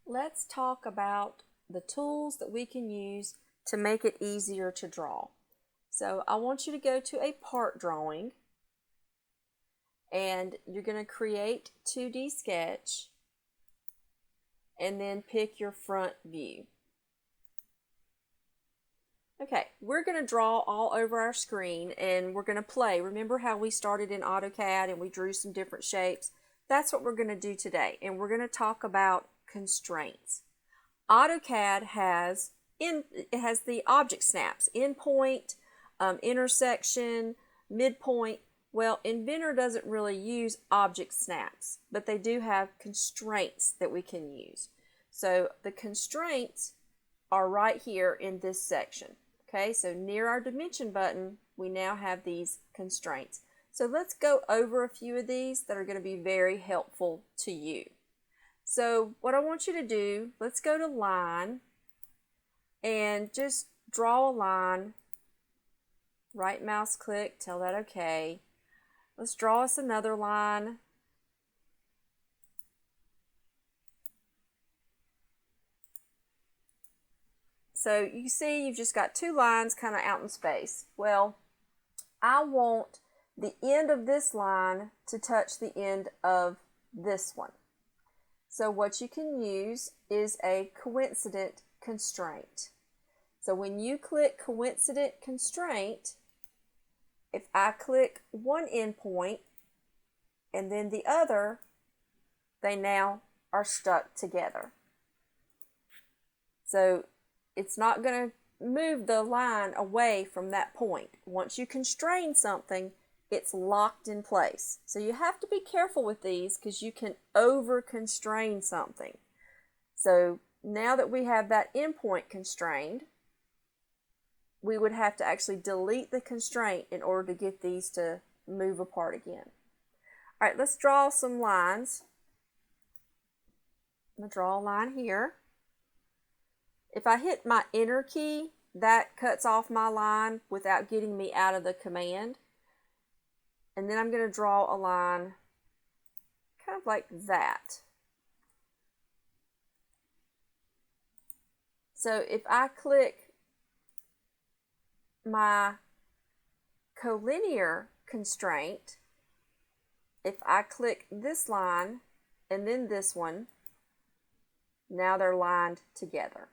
Let's talk about the tools that we can use to make it easier to draw. So I want you to go to a part drawing and you're going to create 2D sketch and then pick your front view. Okay, we're going to draw all over our screen and we're going to play. Remember how we started in AutoCAD and we drew some different shapes? That's what we're going to do today, and we're going to talk about constraints. AutoCAD has the object snaps, endpoint, intersection, midpoint. Well, Inventor doesn't really use object snaps, but they do have constraints that we can use. So the constraints are right here in this section. Okay, so near our dimension button, we now have these constraints. So let's go over a few of these that are going to be very helpful to you. So what I want you to do, let's go to line and just draw a line. Right mouse click, tell that okay. Let's draw us another line. So you see you've just got two lines kind of out in space. Well, I want the end of this line to touch the end of this one. So what you can use is a coincident constraint. So when you click coincident constraint, if I click one endpoint and then the other, they now are stuck together. So it's not going to move the line away from that point. Once you constrain something, it's locked in place. So you have to be careful with these because you can over constrain something. So now that we have that endpoint constrained, we would have to actually delete the constraint in order to get these to move apart again. All right, let's draw some lines. I'm going to draw a line here. If I hit my enter key, that cuts off my line without getting me out of the command. And then I'm going to draw a line kind of like that. So if I click my collinear constraint, if I click this line and then this one, now they're lined together.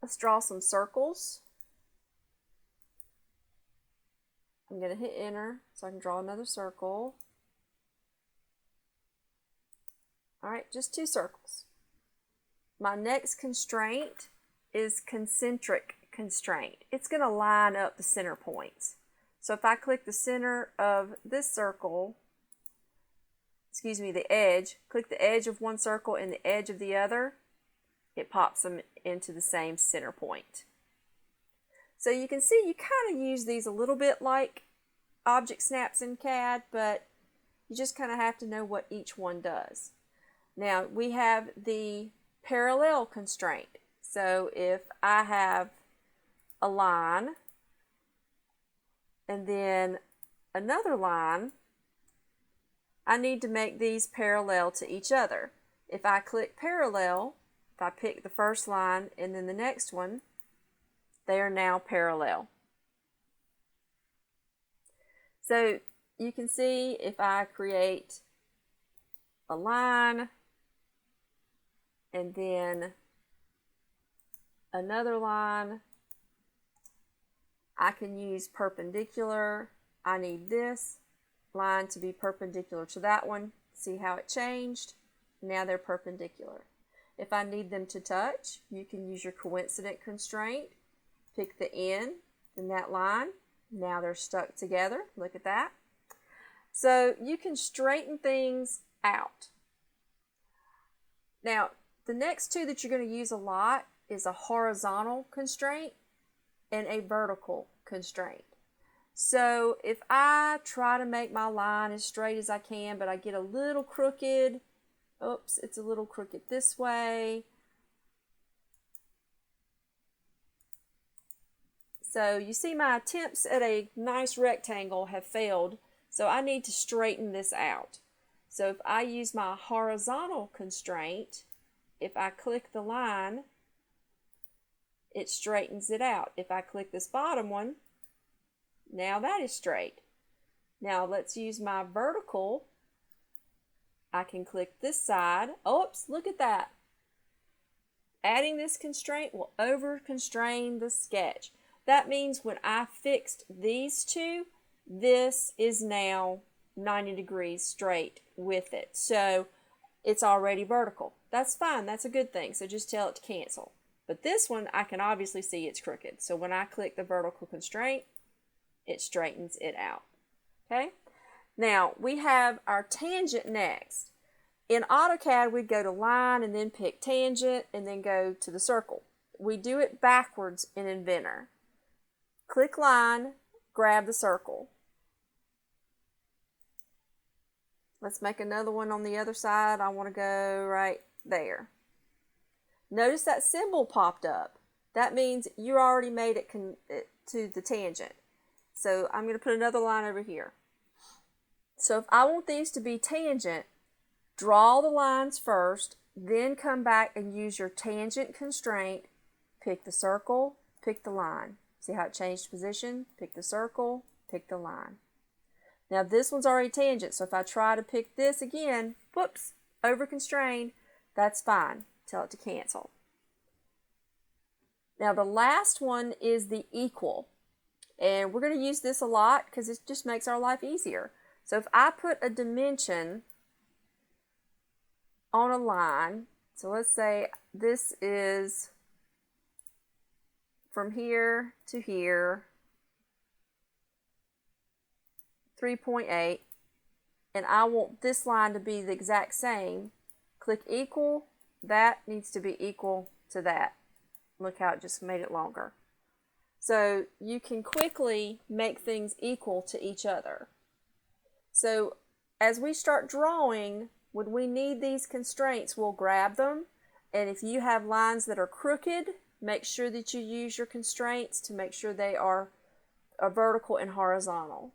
Let's draw some circles. I'm going to hit enter so I can draw another circle. All right, just two circles. My next constraint is concentric constraint. It's going to line up the center points. So if I click the center of this circle, the edge, click the edge of one circle and the edge of the other, it pops them into the same center point. So you can see you kind of use these a little bit like object snaps in CAD, but you just kind of have to know what each one does. Now we have the parallel constraint. So if I have a line and then another line, I need to make these parallel to each other. If I click parallel, if I pick the first line and then the next one, they are now parallel. So you can see if I create a line and then another line, I can use perpendicular. I need this line to be perpendicular to that one. See how it changed? Now they're perpendicular. If I need them to touch, you can use your coincident constraint. Pick the end in that line. Now they're stuck together. Look at that. So you can straighten things out. Now, the next two that you're going to use a lot is a horizontal constraint and a vertical constraint. So if I try to make my line as straight as I can, but I get a little crooked, oops, it's a little crooked this way. So you see my attempts at a nice rectangle have failed, so I need to straighten this out. So if I use my horizontal constraint, if I click the line, it straightens it out. If I click this bottom one, now that is straight. Now let's use my vertical. I can click this side. Oops, look at that. Adding this constraint will over-constrain the sketch. That means when I fixed these two, this is now 90 degrees straight with it. So it's already vertical. That's fine. That's a good thing. So just tell it to cancel. But this one, I can obviously see it's crooked. So when I click the vertical constraint, it straightens it out. Okay? Now, we have our tangent next. In AutoCAD, we'd go to line and then pick tangent and then go to the circle. We do it backwards in Inventor. Click line, grab the circle. Let's make another one on the other side. I want to go right there. Notice that symbol popped up. That means you already made it to the tangent. So I'm going to put another line over here. So if I want these to be tangent, draw the lines first, then come back and use your tangent constraint. Pick the circle, pick the line. See how it changed position? Pick the circle, pick the line. Now this one's already tangent, so if I try to pick this again, whoops, over constrained, that's fine. Tell it to cancel. Now the last one is the equal. And we're going to use this a lot because it just makes our life easier. So if I put a dimension on a line, so let's say this is from here to here, 3.8, and I want this line to be the exact same, click equal, that needs to be equal to that. Look how it just made it longer. So you can quickly make things equal to each other. So as we start drawing, when we need these constraints, we'll grab them. And if you have lines that are crooked, make sure that you use your constraints to make sure they are vertical and horizontal.